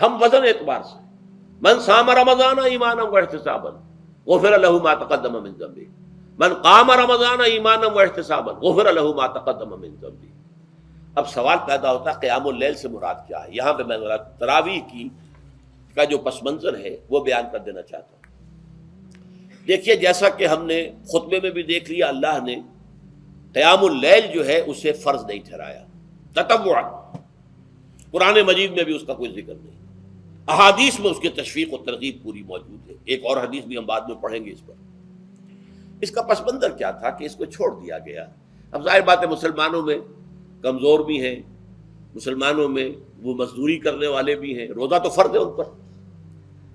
ہم وزن اعتبار سے من صام رمضان ایمانا واحتسابا غفر له ما تقدم من ذنبه، من قام رمضان ایمانا واحتسابا غفر له ما تقدم من ذنبه۔ اب سوال پیدا ہوتا ہے قیام اللیل سے مراد کیا ہے؟ یہاں پہ میں تراویح کی کا جو پس منظر ہے وہ بیان کر دینا چاہتا ہوں۔ دیکھیے جیسا کہ ہم نے خطبے میں بھی دیکھ لیا، اللہ نے قیام اللیل جو ہے اسے فرض نہیں ٹھہرایا تطوعا، قرآن مجید میں بھی اس کا کوئی ذکر نہیں، احادیث میں اس کی تشویق و ترغیب پوری موجود ہے۔ ایک اور حدیث بھی ہم بعد میں پڑھیں گے اس پر۔ اس کا پس منظر کیا تھا کہ اس کو چھوڑ دیا گیا۔ اب ظاہر بات ہے مسلمانوں میں کمزور بھی ہیں، مسلمانوں میں وہ مزدوری کرنے والے بھی ہیں، روزہ تو فرض ہے ان پر،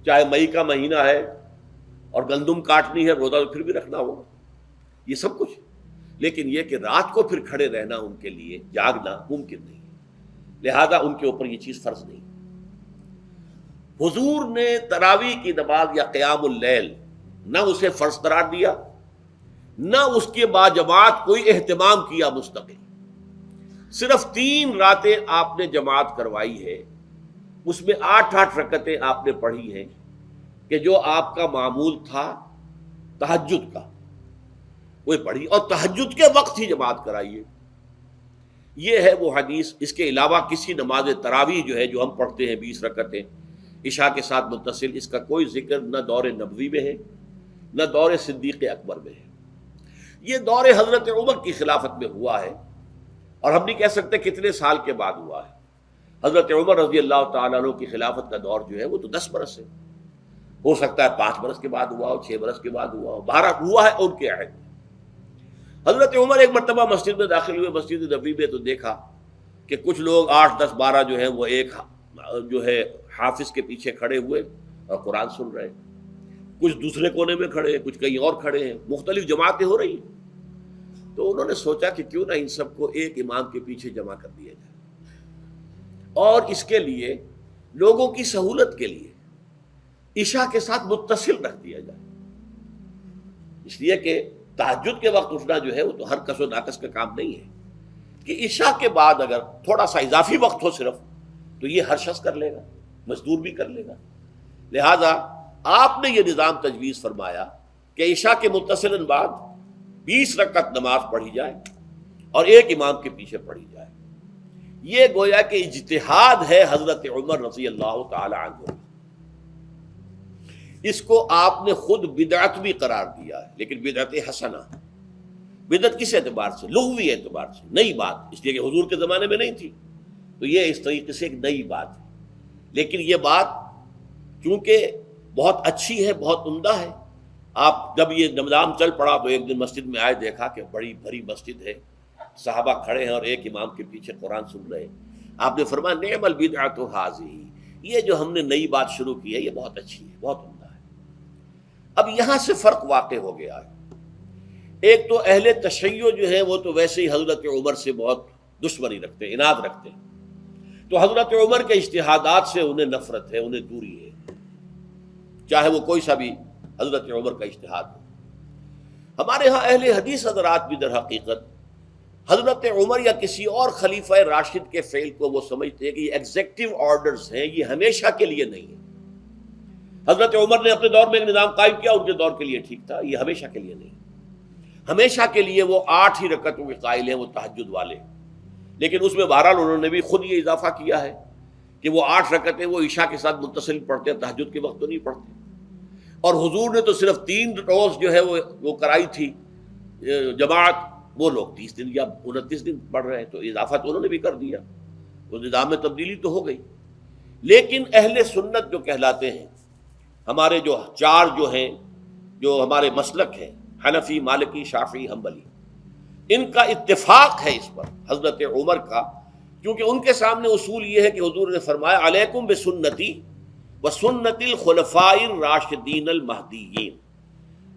چاہے مئی کا مہینہ ہے اور گندم کاٹنی ہے، روزہ تو پھر بھی رکھنا ہوگا، یہ سب کچھ، لیکن یہ کہ رات کو پھر کھڑے رہنا ان کے لیے جاگنا ممکن نہیں، لہذا ان کے اوپر یہ چیز فرض نہیں۔ حضور نے تراویح کی نماز یا قیام اللیل نہ اسے فرض قرار دیا، نہ اس کے بعد جماعت کوئی اہتمام کیا مستقل، صرف 3 راتیں آپ نے جماعت کروائی ہے، اس میں 8 رکعتیں آپ نے پڑھی ہیں کہ جو آپ کا معمول تھا تہجد کا وہ پڑھی، اور تہجد کے وقت ہی جماعت کرائیے۔ یہ ہے وہ حدیث۔ اس کے علاوہ کسی نماز تراویح جو ہے جو ہم پڑھتے ہیں 20 رکعتیں عشاء کے ساتھ متصل، اس کا کوئی ذکر نہ دور نبوی میں ہے نہ دور صدیق اکبر میں ہے۔ یہ دور حضرت عمر کی خلافت میں ہوا ہے، اور ہم نہیں کہہ سکتے کتنے سال کے بعد ہوا ہے۔ حضرت عمر رضی اللہ تعالیٰ عنہ کی خلافت کا دور جو ہے وہ تو 10 برس ہے، ہو سکتا ہے 5 برس کے بعد ہوا ہو، 6 برس کے بعد ہوا ہو، 12 ہوا ہے ان کے عہد میں۔ حضرت عمر ایک مرتبہ مسجد میں داخل ہوئے، مسجد نبوی میں، تو دیکھا کہ کچھ لوگ 8 10 12 جو ہیں وہ ایک جو ہے حافظ کے پیچھے کھڑے ہوئے اور قرآن سن رہے ہیں، کچھ دوسرے کونے میں کھڑے ہیں، کچھ کہیں اور کھڑے ہیں، مختلف جماعتیں ہو رہی ہیں۔ تو انہوں نے سوچا کہ کیوں نہ ان سب کو ایک امام کے پیچھے جمع کر دیا جائے، اور اس کے لیے لوگوں کی سہولت کے لیے عشاء کے ساتھ متصل رکھ دیا جائے، اس لیے کہ تہجد کے وقت اٹھنا جو ہے وہ تو ہر کس و ناقص کا کام نہیں ہے، کہ عشاء کے بعد اگر تھوڑا سا اضافی وقت ہو صرف تو یہ ہر شخص کر لے گا، مزدور بھی کر لے گا۔ لہذا آپ نے یہ نظام تجویز فرمایا کہ عشاء کے متصلاً بعد 20 رکعت نماز پڑھی جائے اور ایک امام کے پیچھے پڑھی جائے۔ یہ گویا کہ اجتہاد ہے حضرت عمر رضی اللہ تعالی عنہ، اس کو آپ نے خود بدعت بھی قرار دیا ہے، لیکن بدعت حسنہ۔ بدعت کس اعتبار سے؟ لغوی اعتبار سے، نئی بات، اس لیے کہ حضور کے زمانے میں نہیں تھی، تو یہ اس طریقے سے ایک نئی بات ہے، لیکن یہ بات چونکہ بہت اچھی ہے، بہت عمدہ ہے۔ آپ جب یہ نظام چل پڑا تو ایک دن مسجد میں آئے، دیکھا کہ بڑی بھری مسجد ہے، صحابہ کھڑے ہیں اور ایک امام کے پیچھے قرآن سن رہے ہیں۔ آپ نے فرمایا نعم البدعۃ ھذہ، یہ جو ہم نے نئی بات شروع کی ہے یہ بہت اچھی ہے، بہت عمدہ ہے۔ اب یہاں سے فرق واقع ہو گیا ہے۔ ایک تو اہل تشیع جو ہے وہ تو ویسے ہی حضرت عمر سے بہت دشمنی رکھتے ہیں، عناد رکھتے ہیں، تو حضرت عمر کے اجتہادات سے انہیں نفرت ہے، انہیں دوری ہے، چاہے وہ کوئی سا بھی حضرت عمر کا اجتہاد ہو۔ ہمارے ہاں اہل حدیث حضرات بھی در حقیقت حضرت عمر یا کسی اور خلیفہ راشد کے فعل کو وہ سمجھتے ہیں کہ یہ ایگزیکٹو آرڈرز ہیں، یہ ہمیشہ کے لیے نہیں ہے۔ حضرت عمر نے اپنے دور میں ایک نظام قائم کیا، ان کے دور کے لیے ٹھیک تھا، یہ ہمیشہ کے لیے نہیں۔ ہمیشہ کے لیے وہ 8 ہی رکعتوں کے قائل ہیں، وہ تہجد والے، لیکن اس میں بہرحال انہوں نے بھی خود یہ اضافہ کیا ہے کہ وہ 8 رکعتیں وہ عشاء کے ساتھ متصل پڑھتے ہیں، تہجد کے وقت تو نہیں پڑھتے۔ اور حضور نے تو صرف 3 روز جو ہے وہ کرائی تھی جماعت، وہ لوگ 30 دن یا 29 دن پڑھ رہے ہیں، تو اضافہ تو انہوں نے بھی کر دیا، تو نظام میں تبدیلی تو ہو گئی۔ لیکن اہل سنت جو کہلاتے ہیں، ہمارے جو 4 جو ہیں، جو ہمارے مسلک ہیں، حنفی، مالکی، شافعی، حنبلی، ان کا اتفاق ہے اس پر حضرت عمر کا، کیونکہ ان کے سامنے اصول یہ ہے کہ حضور نے فرمایا علیکم بسنتی وسنت الخلفاء الراشدین المہدیین،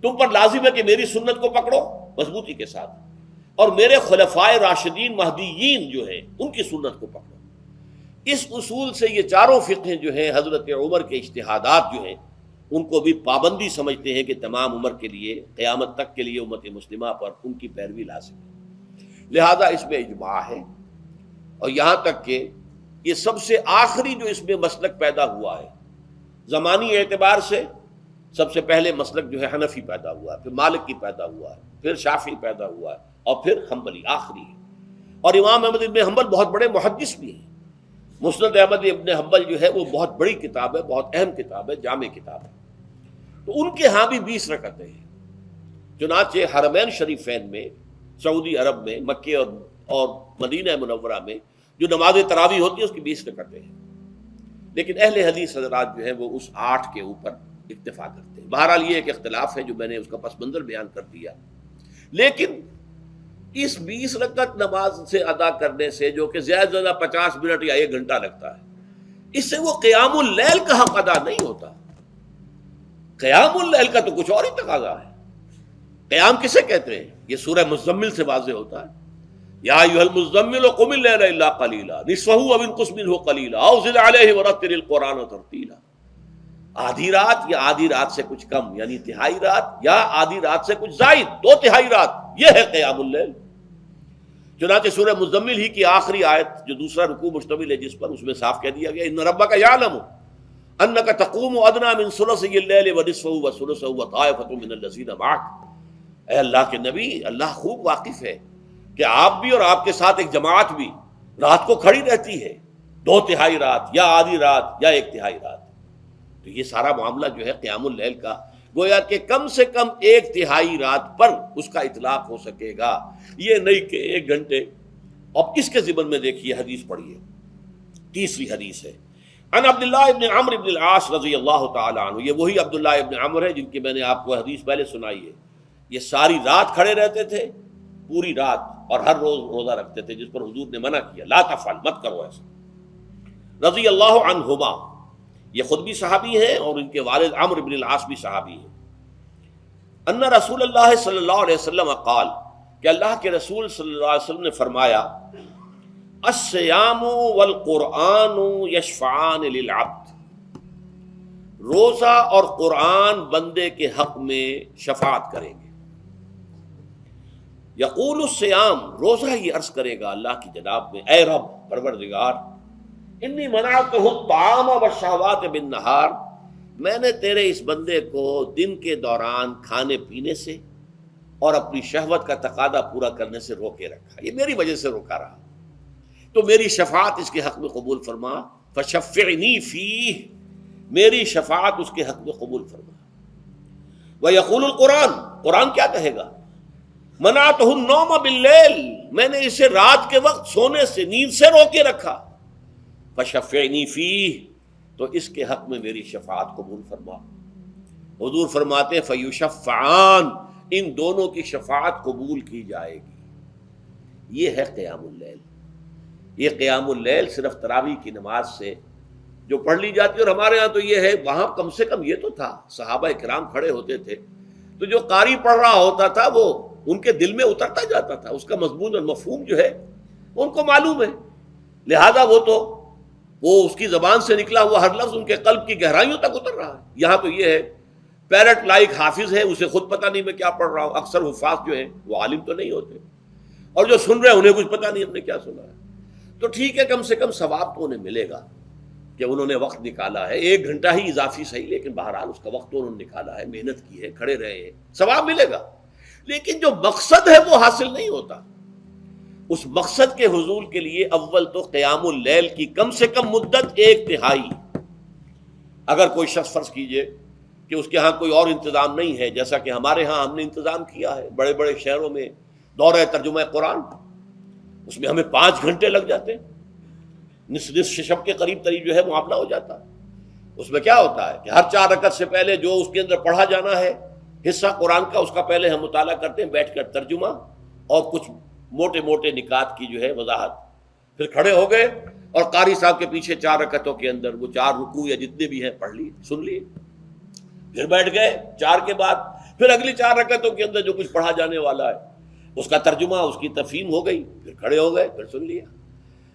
تم پر لازم ہے کہ میری سنت کو پکڑو مضبوطی کے ساتھ، اور میرے خلفائے راشدین مہدیین جو ہیں ان کی سنت کو پکڑو۔ اس اصول سے یہ چاروں فقہیں جو ہیں حضرت عمر کے اجتہادات جو ہیں ان کو بھی پابندی سمجھتے ہیں کہ تمام عمر کے لیے، قیامت تک کے لیے امت مسلمہ پر ان کی پیروی لازم ہے، لہذا اس میں اجماع ہے۔ اور یہاں تک کہ یہ سب سے آخری جو اس میں مسلک پیدا ہوا ہے زمانی اعتبار سے، سب سے پہلے مسلک جو ہے حنفی پیدا ہوا ہے، پھر مالکی پیدا ہوا ہے، پھر شافعی پیدا ہوا ہے، اور پھر حنبلی آخری ہے۔ اور امام احمد ابن حنبل بہت بڑے محدث بھی ہیں۔ مسند احمد ابن حنبل جو ہے وہ بہت بڑی کتاب ہے، بہت اہم کتاب ہے، جامع کتاب ہے۔ تو ان کے ہاں بھی 20 رکعتیں ہیں۔ چنانچہ حرمین شریفین میں، سعودی عرب میں، مکے اور مدینہ منورہ میں جو نماز تراویح ہوتی ہے اس کی 20 رکعتیں ہیں، لیکن اہل حدیث حضرات جو ہیں وہ اس 8 کے اوپر اکتفا کرتے ہیں۔ بہرحال یہ ایک اختلاف ہے جو میں نے اس کا پس منظر بیان کر دیا۔ لیکن اس 20 رکعت نماز سے ادا کرنے سے، جو کہ زیادہ سے زیادہ 50 منٹ یا 1 گھنٹہ لگتا ہے، اس سے وہ قیام اللیل کا حق ادا نہیں ہوتا۔ قیام اللیل کا تو کچھ اور ہی تقاضا ہے۔ قیام کسے کہتے ہیں؟ یہ سورہ مزمل سے واضح ہوتا ہے۔ یا ایھا المزمل قم اللیل الا قلیلا نصفہ او انقص منہ قلیلا او زد علیہ ورتل القرآن ترتیلا۔ آدھی رات یا آدھی رات سے کچھ کم، یعنی تہائی رات، یا آدھی رات سے کچھ زائد، 2/3 رات، یہ ہے قیام اللیل۔ چنانچہ سورہ مزمل ہی کی آخری آیت جو دوسرا رکوع مشتمل ہے جس پر، اس میں صاف کہہ دیا گیا ان ربک یعلم انک تقوم ادنی من ثلثی اللیل ونصفہ وثلثہ وطائفۃ من الذین معک۔ اے اللہ کے نبی، اللہ خوب واقف ہے کہ آپ بھی اور آپ کے ساتھ ایک جماعت بھی رات کو کھڑی رہتی ہے، 2/3 رات یا آدھی رات یا 1/3 رات۔ تو یہ سارا معاملہ جو ہے قیام اللیل کا، گویا کہ کم سے کم 1/3 رات پر اس کا اطلاق ہو سکے گا، یہ نہیں کہ 1 گھنٹے۔ اب اس کے ضمن میں دیکھیے حدیث پڑھیے، تیسری حدیث ہے ان عبداللہ ابن عمرو ابن العاص رضی اللہ تعالی عنہ۔ یہ وہی عبداللہ ابن عمرو ہے جن کی میں نے آپ کو حدیث پہلے سنائی ہے۔ یہ ساری رات کھڑے رہتے تھے، پوری رات، اور ہر روز روزہ رکھتے تھے، جس پر حضور نے منع کیا، لا تفعل، مت کرو ایسا۔ رضی اللہ عنہما، یہ خود بھی صحابی ہیں اور ان کے والد عمرو بن العاص بھی صحابی ہیں۔ ان رسول اللہ صلی اللہ علیہ وسلم قال، کہ اللہ کے رسول صلی اللہ علیہ وسلم نے فرمایا، الصیام والقرآن یشفعان للعبد، روزہ اور قرآن بندے کے حق میں شفاعت کریں گے۔ یقول الصیام، روزہ یہ عرض کرے گا اللہ کی جناب میں، اے رب پروردگار، انی منعتہ الطعام والشہوات بالنہار، میں نے تیرے اس بندے کو دن کے دوران کھانے پینے سے اور اپنی شہوت کا تقاضا پورا کرنے سے روکے رکھا، یہ میری وجہ سے روکا رہا، تو میری شفاعت اس کے حق میں قبول فرما، فشفعنی فیہ، میری شفاعت اس کے حق میں قبول فرما۔ ویقول القرآن، قرآن کیا کہے گا، منعتہ النوم باللیل، میں نے اسے رات کے وقت سونے سے، نیند سے روکے رکھا، فشفعنی فیہ، تو اس کے حق میں میری شفاعت قبول فرما۔ حضور فرماتے ہیں فیشفعان، ان دونوں کی شفاعت قبول کی جائے گی۔ یہ ہے قیام اللیل۔ یہ قیام اللیل صرف تراویح کی نماز سے جو پڑھ لی جاتی ہے، اور ہمارے ہاں تو یہ ہے، وہاں کم سے کم یہ تو تھا، صحابہ کرام کھڑے ہوتے تھے تو جو قاری پڑھ رہا ہوتا تھا وہ ان کے دل میں اترتا جاتا تھا، اس کا مضمون اور مفہوم جو ہے ان کو معلوم ہے، لہذا وہ اس کی زبان سے نکلا ہوا ہر لفظ ان کے قلب کی گہرائیوں تک اتر رہا ہے۔ یہاں تو یہ ہے پیرٹ لائک حافظ ہے، اسے خود پتہ نہیں میں کیا پڑھ رہا ہوں، اکثر حفاظ جو ہیں وہ عالم تو نہیں ہوتے، اور جو سن رہے ہیں انہیں کچھ پتہ نہیں ہم نے کیا سنا ہے۔ تو ٹھیک ہے، کم سے کم ثواب تو انہیں ملے گا کہ انہوں نے وقت نکالا ہے، 1 گھنٹہ ہی اضافی صحیح، لیکن بہرحال اس کا وقت تو انہوں نے نکالا ہے، محنت کی ہے، کھڑے رہے ہیں، ثواب ملے گا۔ لیکن جو مقصد ہے وہ حاصل نہیں ہوتا۔ اس مقصد کے حصول کے لیے اول تو قیام اللیل کی کم سے کم مدت 1/3۔ اگر کوئی شخص فرض کیجئے کہ اس کے ہاں کوئی اور انتظام نہیں ہے، جیسا کہ ہمارے ہاں ہم نے انتظام کیا ہے، بڑے بڑے شہروں میں دورہ ترجمہ قرآن، اس میں ہمیں 5 گھنٹے لگ جاتے ہیں، نصف شب کے قریب تری جو ہے معاملہ ہو جاتا ہے۔ اس میں کیا ہوتا ہے کہ ہر 4 رکعت سے پہلے جو اس کے اندر پڑھا جانا ہے حصہ قرآن کا، اس کا پہلے ہم مطالعہ کرتے ہیں بیٹھ کر، ترجمہ اور کچھ موٹے موٹے نکات کی جو ہے وضاحت، پھر کھڑے ہو گئے اور قاری صاحب کے پیچھے 4 رکعتوں کے اندر وہ 4 رکوع یا جتنے بھی ہیں پڑھ لیے، سن لیے، پھر بیٹھ گئے 4 کے بعد پھر اگلی 4 رکعتوں کے اندر جو کچھ پڑھا جانے والا ہے اس کا ترجمہ، اس کی تفہیم ہو گئی، پھر کھڑے ہو گئے، پھر سن لیا۔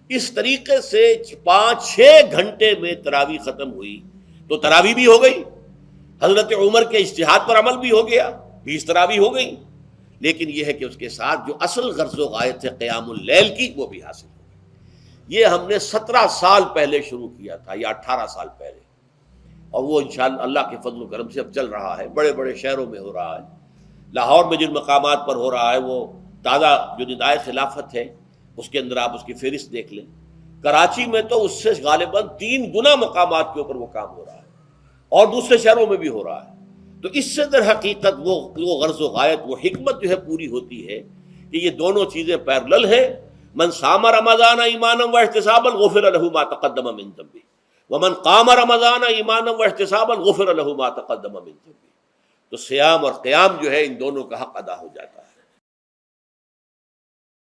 اس طریقے سے 5-6 گھنٹے میں تراویح ختم ہوئی، تو تراویح بھی ہو گئی، حضرت عمر کے اجتہاد پر عمل بھی ہو گیا، 20 تراویح ہو گئی، لیکن یہ ہے کہ اس کے ساتھ جو اصل غرض و غایت ہے قیام اللیل کی وہ بھی حاصل ہو گئی۔ یہ ہم نے 17 سال پہلے شروع کیا تھا یا 18 سال پہلے، اور وہ انشاءاللہ اللہ کے فضل و کرم سے اب چل رہا ہے، بڑے بڑے شہروں میں ہو رہا ہے۔ لاہور میں جن مقامات پر ہو رہا ہے وہ تازہ جو ندائے خلافت ہے اس کے اندر آپ اس کی فہرست دیکھ لیں۔ کراچی میں تو اس سے غالباً 3 گنا مقامات کے اوپر وہ کام ہو رہا ہے، اور دوسرے شہروں میں بھی ہو رہا ہے۔ تو اس سے در حقیقت وہ غرض و غایت، وہ حکمت جو ہے پوری ہوتی ہے کہ یہ دونوں چیزیں پیرلل ہیں۔ من صام رمضان ایمانا واحتسابا غفر له ما تقدم من ذنبه ومن قام رمضان ایمانا واحتسابا غفر له ما تقدم من ذنبه۔ تو صیام اور قیام جو ہے ان دونوں کا حق ادا ہو جاتا ہے۔